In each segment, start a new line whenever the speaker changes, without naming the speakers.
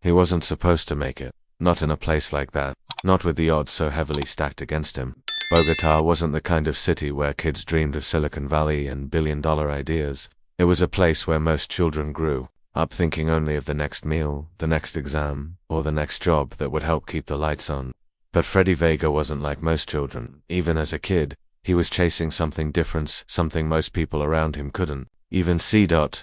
He wasn't supposed to make it. Not in a place like that. Not with the odds so heavily stacked against him. Bogota wasn't the kind of city where kids dreamed of Silicon Valley and billion-dollar ideas. It was a place where most children grew up thinking only of the next meal, the next exam, or the next job that would help keep the lights on. But Freddy Vega wasn't like most children. Even as a kid, he was chasing something different, something most people around him couldn't. Even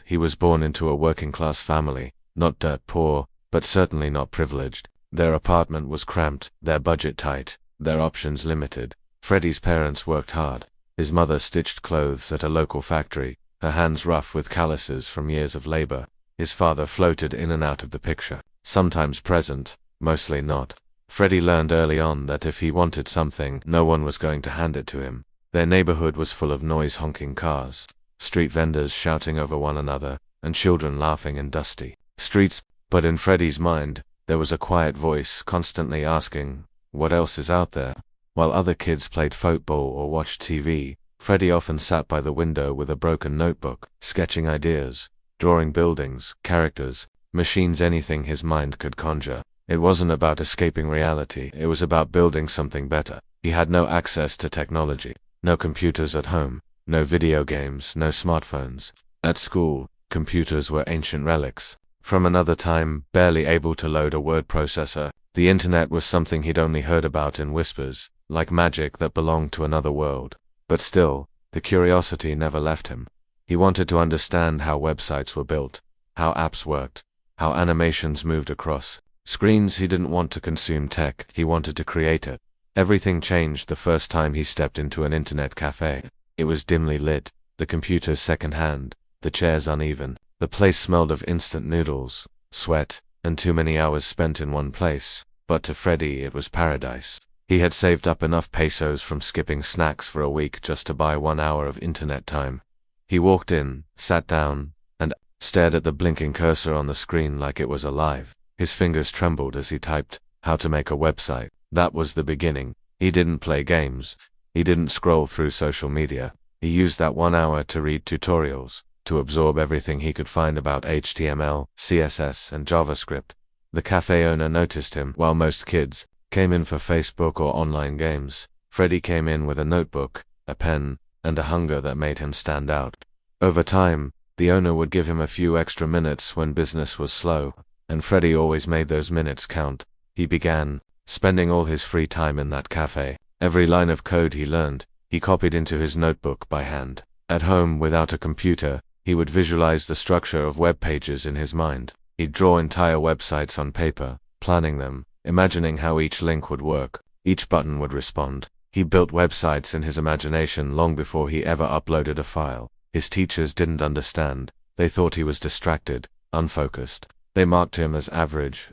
he was born into a working-class family, not dirt poor, but certainly not privileged. Their apartment was cramped, their budget tight, their options limited. Freddy's parents worked hard. His mother stitched clothes at a local factory, her hands rough with calluses from years of labor. His father floated in and out of the picture, sometimes present, mostly not. Freddy learned early on that if he wanted something, no one was going to hand it to him. Their neighborhood was full of noise-honking cars, street vendors shouting over one another, and children laughing in dusty streets. But in Freddy's mind, there was a quiet voice constantly asking, what else is out there? While other kids played football or watched TV, Freddy often sat by the window with a broken notebook, sketching ideas, drawing buildings, characters, machines, anything his mind could conjure. It wasn't about escaping reality, it was about building something better. He had no access to technology, no computers at home, no video games, no smartphones. At school, computers were ancient relics from another time, barely able to load a word processor. The internet was something he'd only heard about in whispers, like magic that belonged to another world. But still, the curiosity never left him. He wanted to understand how websites were built, how apps worked, how animations moved across screens. He didn't want to consume tech, he wanted to create it. Everything changed the first time he stepped into an internet cafe. It was dimly lit, the computers second-hand, the chairs uneven. The place smelled of instant noodles, sweat, and too many hours spent in one place. But to Freddy it was paradise. He had saved up enough pesos from skipping snacks for a week just to buy 1 hour of internet time. He walked in, sat down, and stared at the blinking cursor on the screen like it was alive. His fingers trembled as he typed, how to make a website. That was the beginning. He didn't play games. He didn't scroll through social media. He used that 1 hour to read tutorials, to absorb everything he could find about HTML, CSS, and JavaScript. The cafe owner noticed him. While most kids came in for Facebook or online games, Freddy came in with a notebook, a pen, and a hunger that made him stand out. Over time, the owner would give him a few extra minutes when business was slow, and Freddy always made those minutes count. He began spending all his free time in that cafe. Every line of code he learned, he copied into his notebook by hand. At home, without a computer, he would visualize the structure of web pages in his mind. He'd draw entire websites on paper, planning them, imagining how each link would work, each button would respond. He built websites in his imagination long before he ever uploaded a file. His teachers didn't understand. They thought he was distracted, unfocused. They marked him as average,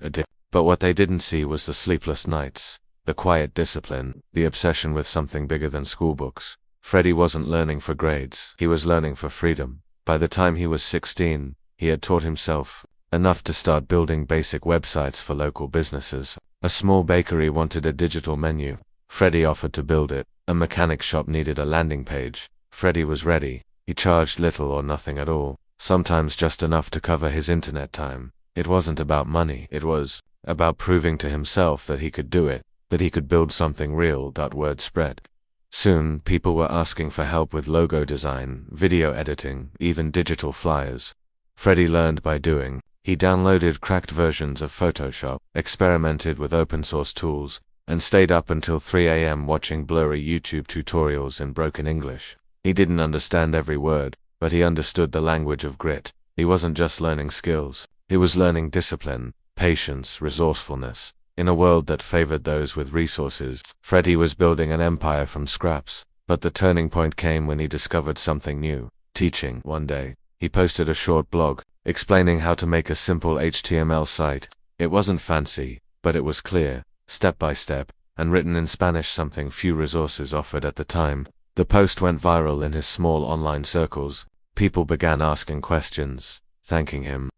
but what they didn't see was the sleepless nights, the quiet discipline, the obsession with something bigger than schoolbooks. Freddy wasn't learning for grades, he was learning for freedom. By the time he was 16, he had taught himself enough to start building basic websites for local businesses. A small bakery wanted a digital menu. Freddy offered to build it. A mechanic shop needed a landing page. Freddy was ready. He charged little or nothing at all, sometimes just enough to cover his internet time. It wasn't about money, it was about proving to himself that he could do it, that he could build something real. Word spread. Soon, people were asking for help with logo design, video editing, even digital flyers. Freddy learned by doing. He downloaded cracked versions of Photoshop, experimented with open-source tools, and stayed up until 3 a.m. watching blurry YouTube tutorials in broken English. He didn't understand every word, but he understood the language of grit. He wasn't just learning skills, he was learning discipline, patience, resourcefulness. In a world that favored those with resources, Freddy was building an empire from scraps. But the turning point came when he discovered something new. Teaching. One day, he posted a short blog, explaining how to make a simple HTML site. It wasn't fancy, but it was clear, step by step, and written in Spanish, something few resources offered at the time. The post went viral in his small online circles. People began asking questions, thanking him,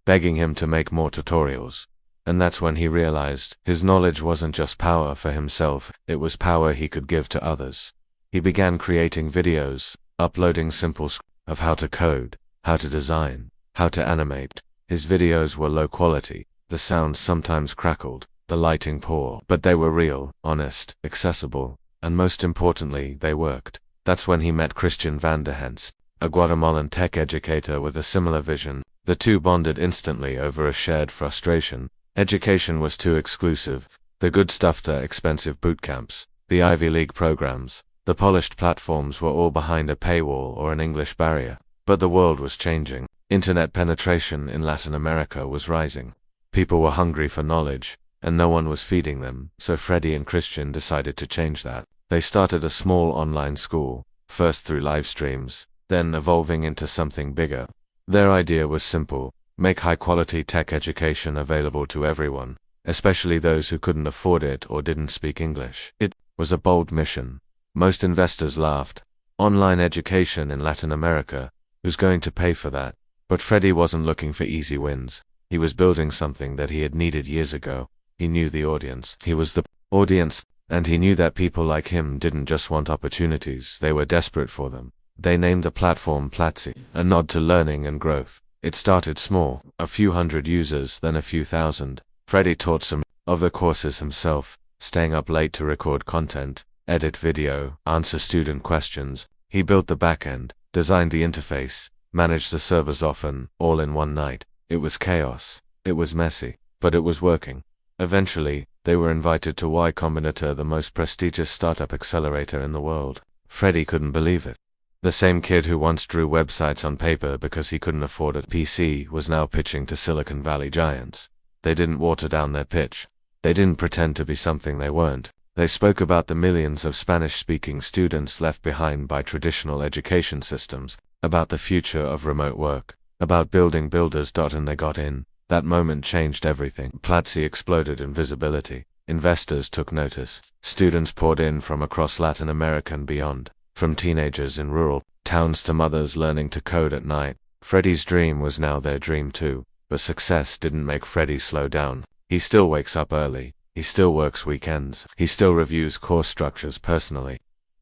begging him to make more tutorials. And that's when he realized his knowledge wasn't just power for himself, it was power he could give to others. He began creating videos, uploading simple scripts of how to code, how to design, how to animate. His videos were low quality, The sound sometimes crackled, the lighting poor, but they were real, honest, accessible, and most importantly, they worked. That's when he met Christian Vanderhens, a Guatemalan tech educator with a similar vision. The two bonded instantly over a shared frustration. Education was too exclusive. The good stuff to expensive boot camps, the Ivy League programs, the polished platforms were all behind a paywall or an English barrier. But the world was changing. Internet penetration in Latin America was rising. People were hungry for knowledge, and no one was feeding them, so Freddy and Christian decided to change that. They started a small online school, first through live streams, then evolving into something bigger. Their idea was simple: make high-quality tech education available to everyone, especially those who couldn't afford it or didn't speak English. It was a bold mission. Most investors laughed. Online education in Latin America, who's going to pay for that? But Freddy wasn't looking for easy wins. He was building something that he had needed years ago. He knew the audience. He was the audience, and he knew that people like him didn't just want opportunities, they were desperate for them. They named the platform Platzi, a nod to learning and growth. It started small, a few hundred users, then a few thousand. Freddy taught some of the courses himself, staying up late to record content, edit video, answer student questions. He built the backend, designed the interface, managed the servers often, all in one night. It was chaos. It was messy, but it was working. Eventually, they were invited to Y Combinator, the most prestigious startup accelerator in the world. Freddy couldn't believe it. The same kid who once drew websites on paper because he couldn't afford a PC was now pitching to Silicon Valley giants. They didn't water down their pitch. They didn't pretend to be something they weren't. They spoke about the millions of Spanish-speaking students left behind by traditional education systems, about the future of remote work, about building builders. And they got in. That moment changed everything. Platzi exploded in visibility. Investors took notice. Students poured in from across Latin America and beyond. From teenagers in rural towns to mothers learning to code at night. Freddy's dream was now their dream too. But success didn't make Freddy slow down. He still wakes up early. He still works weekends. He still reviews course structures personally.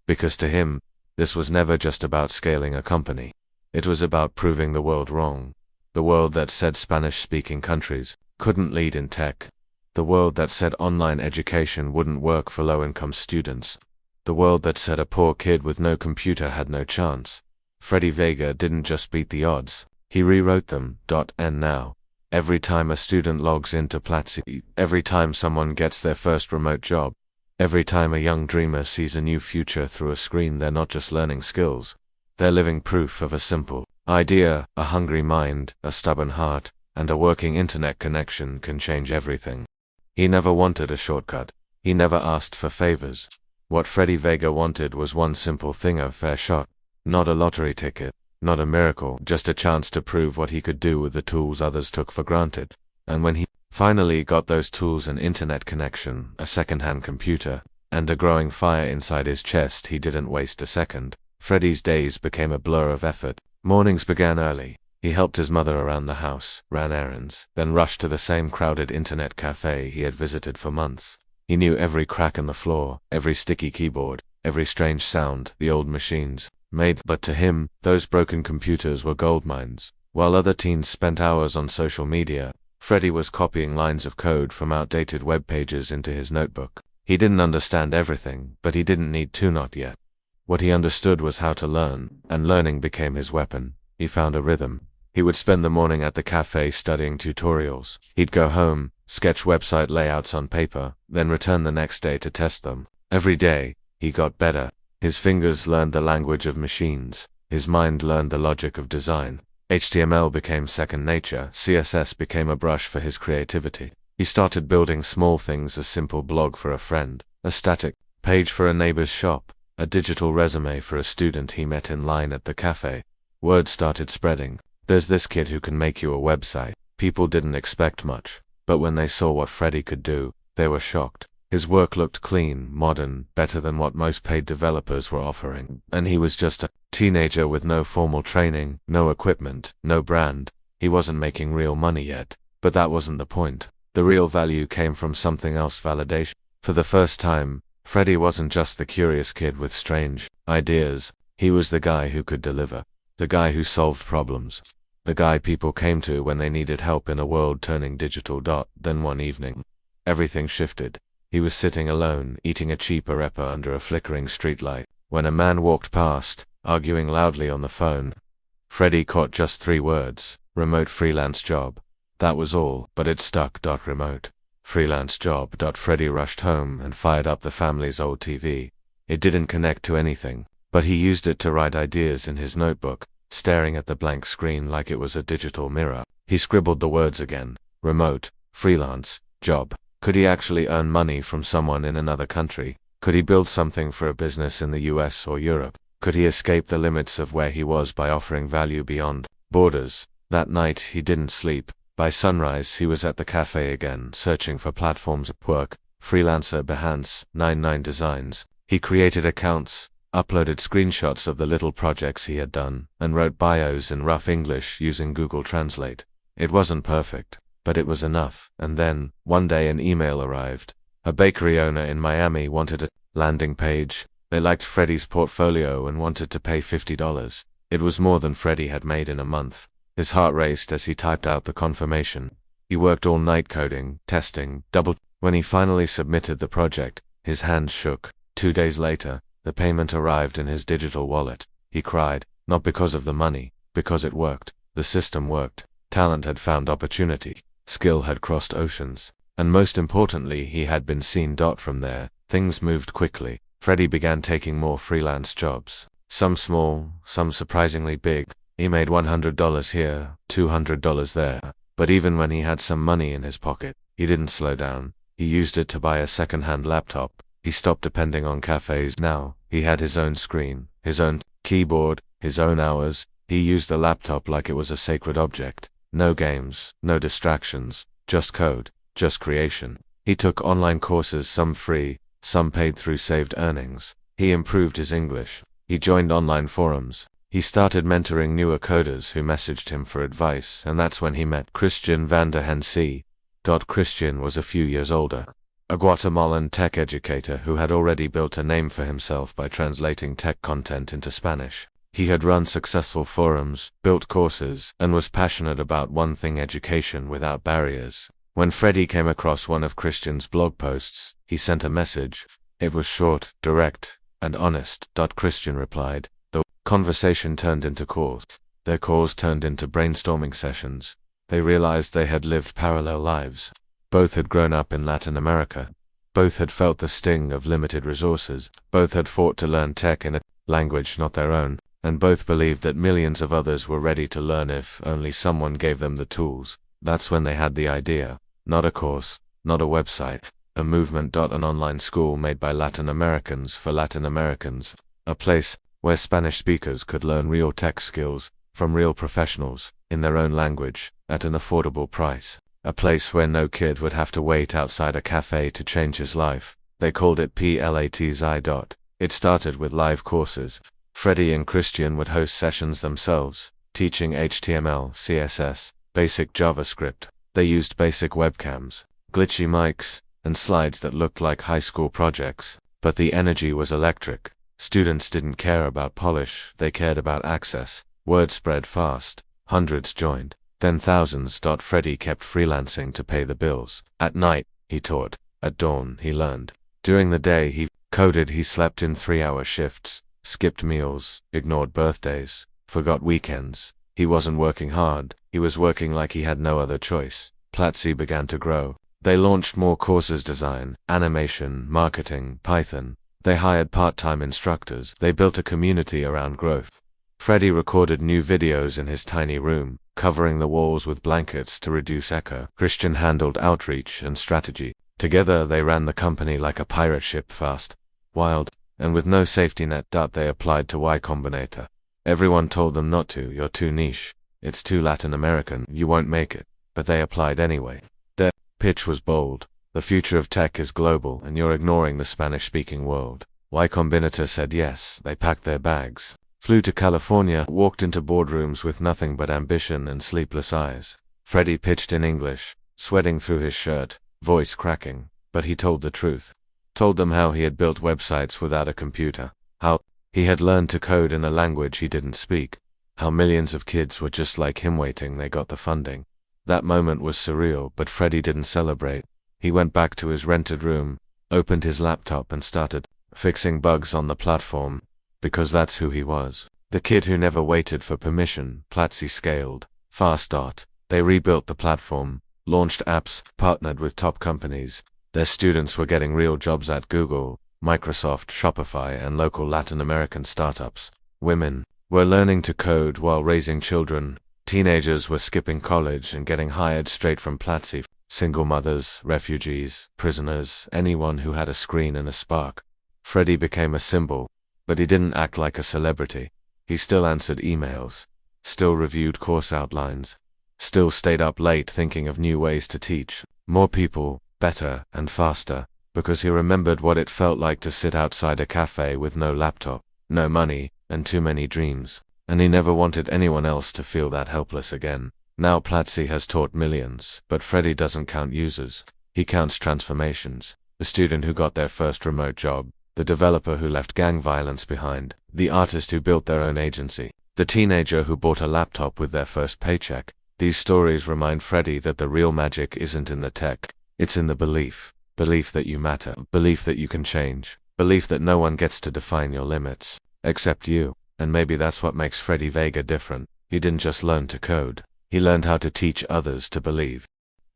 Because to him, this was never just about scaling a company. It was about proving the world wrong. The world that said Spanish-speaking countries couldn't lead in tech. The world that said online education wouldn't work for low-income students. The world that said a poor kid with no computer had no chance. Freddy Vega didn't just beat the odds. He rewrote them. And now, every time a student logs into Platzi, every time someone gets their first remote job, every time a young dreamer sees a new future through a screen, they're not just learning skills. They're living proof of a simple idea: a hungry mind, a stubborn heart, and a working internet connection can change everything. He never wanted a shortcut. He never asked for favors. What Freddy Vega wanted was one simple thing: a fair shot. Not a lottery ticket, not a miracle, just a chance to prove what he could do with the tools others took for granted. And when he finally got those tools, an internet connection, a second-hand computer, and a growing fire inside his chest, he didn't waste a second. Freddy's days became a blur of effort. Mornings began early. He helped his mother around the house, ran errands, then rushed to the same crowded internet cafe he had visited for months. He knew every crack in the floor, every sticky keyboard, every strange sound the old machines made. But to him, those broken computers were gold mines. While other teens spent hours on social media, Freddy was copying lines of code from outdated web pages into his notebook. He didn't understand everything, but he didn't need to, not yet. What he understood was how to learn, and learning became his weapon. He found a rhythm. He would spend the morning at the cafe studying tutorials. He'd go home, sketch website layouts on paper, then return the next day to test them. Every day, he got better. His fingers learned the language of machines. His mind learned the logic of design. HTML became second nature. CSS became a brush for his creativity. He started building small things: a simple blog for a friend, a static page for a neighbor's shop, a digital resume for a student he met in line at the cafe. Word started spreading. There's this kid who can make you a website. People didn't expect much, but when they saw what Freddy could do, they were shocked. His work looked clean, modern, better than what most paid developers were offering. And he was just a teenager with no formal training, no equipment, no brand. He wasn't making real money yet, but that wasn't the point. The real value came from something else: validation. For the first time, Freddy wasn't just the curious kid with strange ideas. He was the guy who could deliver. The guy who solved problems. the guy people came to when they needed help in a world turning digital. Then one evening, everything shifted. He was sitting alone, eating a cheap arepa under a flickering streetlight, when a man walked past, arguing loudly on the phone. Freddy caught just 3 words: remote freelance job. That was all, but it stuck. Remote freelance job. Freddy rushed home and fired up the family's old TV. It didn't connect to anything, but he used it to write ideas in his notebook, staring at the blank screen like it was a digital mirror. He scribbled the words again: remote, freelance, job. Could he actually earn money from someone in another country? Could he build something for a business in the US or Europe? Could he escape the limits of where he was by offering value beyond borders? That night he didn't sleep. By sunrise he was at the cafe again, searching for platforms of work. Freelancer, Behance, 99 Designs. He created accounts, uploaded screenshots of the little projects he had done, and wrote bios in rough English using Google Translate. It wasn't perfect, but it was enough. And then, one day an email arrived. A bakery owner in Miami wanted a landing page. They liked Freddy's portfolio and wanted to pay $50. It was more than Freddy had made in a month. His heart raced as he typed out the confirmation. He worked all night coding, testing, When he finally submitted the project, his hands shook. 2 days later, the payment arrived in his digital wallet. He cried, not because of the money, because it worked. The system worked. Talent had found opportunity. Skill had crossed oceans. And most importantly, he had been seen. From there, things moved quickly. Freddy began taking more freelance jobs. Some small, some surprisingly big. He made $100 here, $200 there. But even when he had some money in his pocket, he didn't slow down. He used it to buy a second-hand laptop. He stopped depending on cafes. Now, he had his own screen, his own keyboard, his own hours. He used the laptop like it was a sacred object. No games, no distractions, just code, just creation. He took online courses, some free, some paid through saved earnings. He improved his English. He joined online forums. He started mentoring newer coders who messaged him for advice, and that's when he met Christian van der Hensee. Christian was a few years older, a Guatemalan tech educator who had already built a name for himself by translating tech content into Spanish. He had run successful forums, built courses, and was passionate about one thing: education without barriers. When Freddy came across one of Christian's blog posts, he sent a message. It was short, direct, and honest. Christian replied. The conversation turned into calls. Their calls turned into brainstorming sessions. They realized they had lived parallel lives. Both had grown up in Latin America. Both had felt the sting of limited resources. Both had fought to learn tech in a language not their own. And both believed that millions of others were ready to learn if only someone gave them the tools. That's when they had the idea. Not a course, not a website, a movement. An online school made by Latin Americans for Latin Americans. A place where Spanish speakers could learn real tech skills from real professionals in their own language at an affordable price. A place where no kid would have to wait outside a cafe to change his life. They called it Platzi. It started with live courses. Freddy and Christian would host sessions themselves, teaching HTML, CSS, basic JavaScript. They used basic webcams, glitchy mics, and slides that looked like high school projects. But the energy was electric. Students didn't care about polish, they cared about access. Word spread fast. Hundreds joined, then thousands. Freddy kept freelancing to pay the bills. At night, he taught. At dawn, he learned. During the day, he coded. He slept in 3-hour shifts, skipped meals, ignored birthdays, forgot weekends. He wasn't working hard, he was working like he had no other choice. Platzi began to grow. They launched more courses: design, animation, marketing, Python. They hired part-time instructors. They built a community around growth. Freddy recorded new videos in his tiny room, covering the walls with blankets to reduce echo. Christian handled outreach and strategy. Together they ran the company like a pirate ship, fast, wild, and with no safety net. They applied to Y Combinator. Everyone told them not to. You're too niche. It's too Latin American. You won't make it. But they applied anyway. Their pitch was bold. The future of tech is global, and you're ignoring the Spanish-speaking world. Y Combinator said yes. They packed their bags, flew to California, walked into boardrooms with nothing but ambition and sleepless eyes. Freddy pitched in English, sweating through his shirt, voice cracking, but he told the truth. Told them how he had built websites without a computer, how he had learned to code in a language he didn't speak, how millions of kids were just like him waiting they got the funding. That moment was surreal, but Freddy didn't celebrate. He went back to his rented room, opened his laptop and started fixing bugs on the platform, because that's who he was. The kid who never waited for permission. Platzi scaled fast. They rebuilt the platform, launched apps, partnered with top companies. Their students were getting real jobs at Google, Microsoft, Shopify, and local Latin American startups. Women were learning to code while raising children. Teenagers were skipping college and getting hired straight from Platzi. Single mothers, refugees, prisoners, anyone who had a screen and a spark. Freddy became a symbol, but he didn't act like a celebrity. He still answered emails, still reviewed course outlines, still stayed up late thinking of new ways to teach more people, better and faster, because he remembered what it felt like to sit outside a cafe with no laptop, no money, and too many dreams. And he never wanted anyone else to feel that helpless again. Now Platzi has taught millions, but Freddy doesn't count users. He counts transformations. The student who got their first remote job, the developer who left gang violence behind, the artist who built their own agency, the teenager who bought a laptop with their first paycheck. These stories remind Freddy that the real magic isn't in the tech, it's in the belief. Belief that you matter, belief that you can change, belief that no one gets to define your limits, except you. And maybe that's what makes Freddy Vega different. He didn't just learn to code, he learned how to teach others to believe.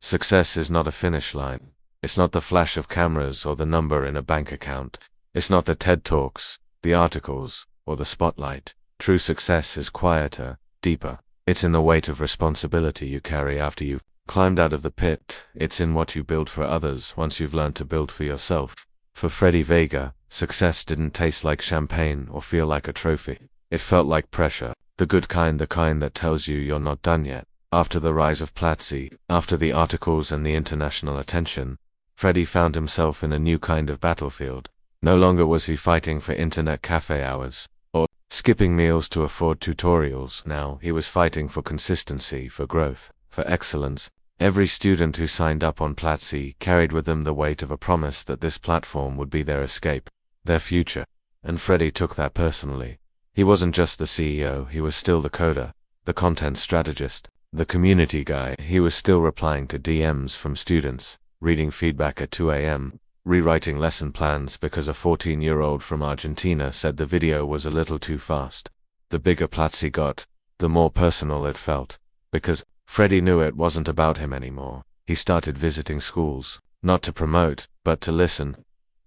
Success is not a finish line. It's not the flash of cameras or the number in a bank account. It's not the TED Talks, the articles, or the spotlight. True success is quieter, deeper. It's in the weight of responsibility you carry after you've climbed out of the pit. It's in what you build for others once you've learned to build for yourself. For Freddy Vega, success didn't taste like champagne or feel like a trophy. It felt like pressure, the good kind, the kind that tells you you're not done yet. After the rise of Platzi, after the articles and the international attention, Freddy found himself in a new kind of battlefield. No longer was he fighting for internet cafe hours, or skipping meals to afford tutorials. Now he was fighting for consistency, for growth, for excellence. Every student who signed up on Platzi carried with them the weight of a promise that this platform would be their escape, their future. And Freddy took that personally. He wasn't just the CEO, he was still the coder, the content strategist, the community guy. He was still replying to DMs from students, reading feedback at 2 a.m., rewriting lesson plans because a 14-year-old from Argentina said the video was a little too fast. The bigger Platzi got, the more personal it felt, because Freddy knew it wasn't about him anymore. He started visiting schools, not to promote, but to listen.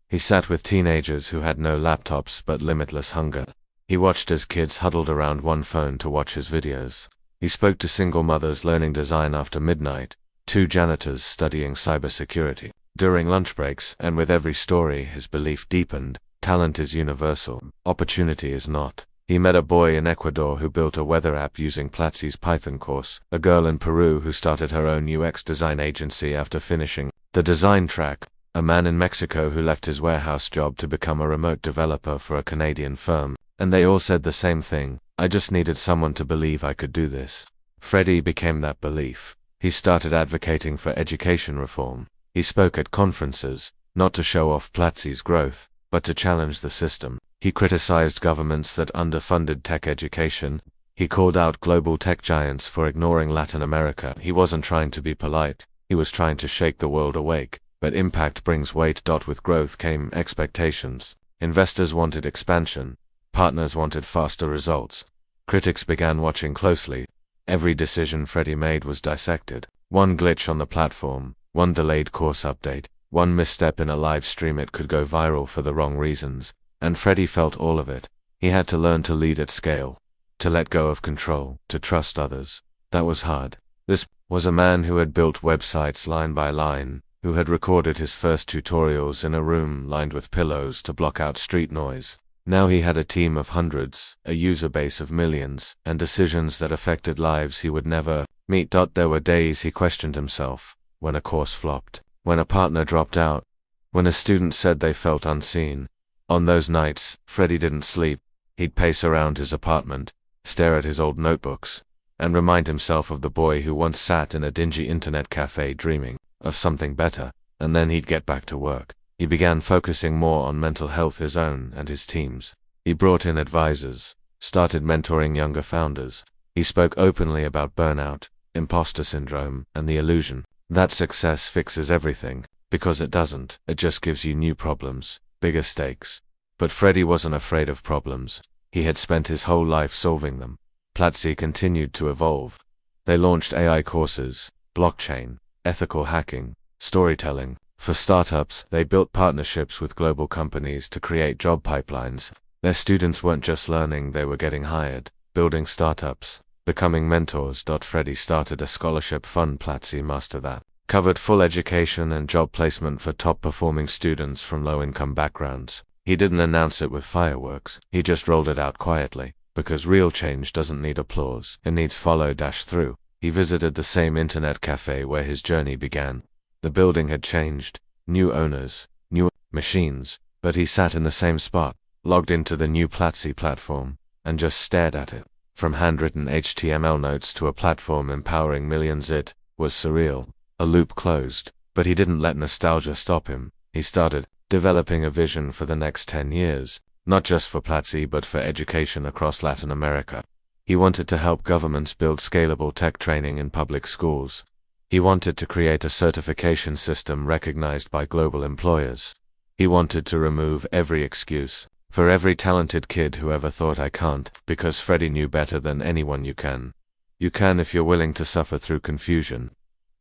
He sat with teenagers who had no laptops but limitless hunger. He watched as kids huddled around one phone to watch his videos. He spoke to single mothers learning design after midnight, 2 janitors studying cybersecurity during lunch breaks, and with every story his belief deepened. Talent is universal, opportunity is not. He met a boy in Ecuador who built a weather app using Platzi's Python course, a girl in Peru who started her own UX design agency after finishing the design track, a man in Mexico who left his warehouse job to become a remote developer for a Canadian firm. And they all said the same thing: I just needed someone to believe I could do this. Freddy became that belief. He started advocating for education reform. He spoke at conferences, not to show off Platzi's growth, but to challenge the system. He criticized governments that underfunded tech education. He called out global tech giants for ignoring Latin America. He wasn't trying to be polite, he was trying to shake the world awake. But impact brings weight. With growth came expectations. Investors wanted expansion. Partners wanted faster results. Critics began watching closely. Every decision Freddy made was dissected. One glitch on the platform, one delayed course update, one misstep in a live stream, it could go viral for the wrong reasons. And Freddy felt all of it. He had to learn to lead at scale, to let go of control, to trust others. That was hard. This was a man who had built websites line by line, who had recorded his first tutorials in a room lined with pillows to block out street noise. Now he had a team of hundreds, a user base of millions, and decisions that affected lives he would never meet. There were days he questioned himself, when a course flopped, when a partner dropped out, when a student said they felt unseen. On those nights, Freddy didn't sleep. He'd pace around his apartment, stare at his old notebooks, and remind himself of the boy who once sat in a dingy internet cafe dreaming of something better, and then he'd get back to work. He began focusing more on mental health, his own and his team's. He brought in advisors, started mentoring younger founders. He spoke openly about burnout, imposter syndrome, and the illusion that success fixes everything, because it doesn't. It just gives you new problems, bigger stakes. But Freddy wasn't afraid of problems. He had spent his whole life solving them. Platzi continued to evolve. They launched AI courses, blockchain, ethical hacking, storytelling. For startups, they built partnerships with global companies to create job pipelines. Their students weren't just learning, they were getting hired, building startups, becoming mentors. Freddy started a scholarship fund, Platzi Master, that covered full education and job placement for top-performing students from low-income backgrounds. He didn't announce it with fireworks, he just rolled it out quietly, because real change doesn't need applause, it needs follow-through. He visited the same internet cafe where his journey began. The building had changed, new owners, new machines, but he sat in the same spot, logged into the new Platzi platform, and just stared at it. From handwritten HTML notes to a platform empowering millions, it was surreal. A loop closed, but he didn't let nostalgia stop him. He started developing a vision for the next 10 years, not just for Platzi but for education across Latin America. He wanted to help governments build scalable tech training in public schools. He wanted to create a certification system recognized by global employers. He wanted to remove every excuse for every talented kid who ever thought I can't, because Freddy knew better than anyone you can. You can if you're willing to suffer through confusion,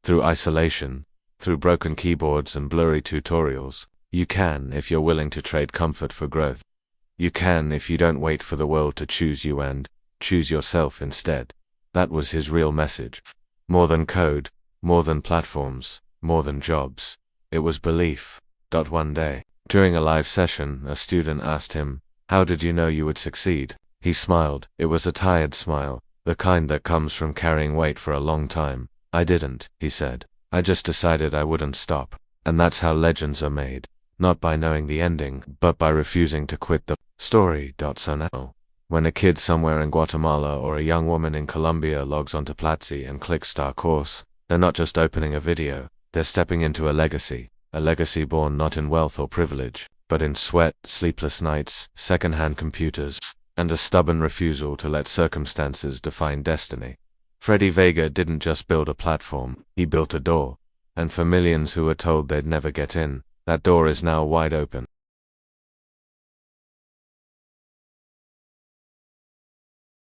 through isolation, through broken keyboards and blurry tutorials. You can if you're willing to trade comfort for growth. You can if you don't wait for the world to choose you and choose yourself instead. That was his real message. More than code, more than platforms, more than jobs. It was belief. One day, during a live session, a student asked him, "How did you know you would succeed?" He smiled. It was a tired smile, the kind that comes from carrying weight for a long time. "I didn't," he said. "I just decided I wouldn't stop." And that's how legends are made. Not by knowing the ending, but by refusing to quit the story. So now, when a kid somewhere in Guatemala or a young woman in Colombia logs onto Platzi and clicks Start Course, they're not just opening a video, they're stepping into a legacy born not in wealth or privilege, but in sweat, sleepless nights, second-hand computers, and a stubborn refusal to let circumstances define destiny. Freddy Vega didn't just build a platform, he built a door. And for millions who were told they'd never get in, that door is now wide open.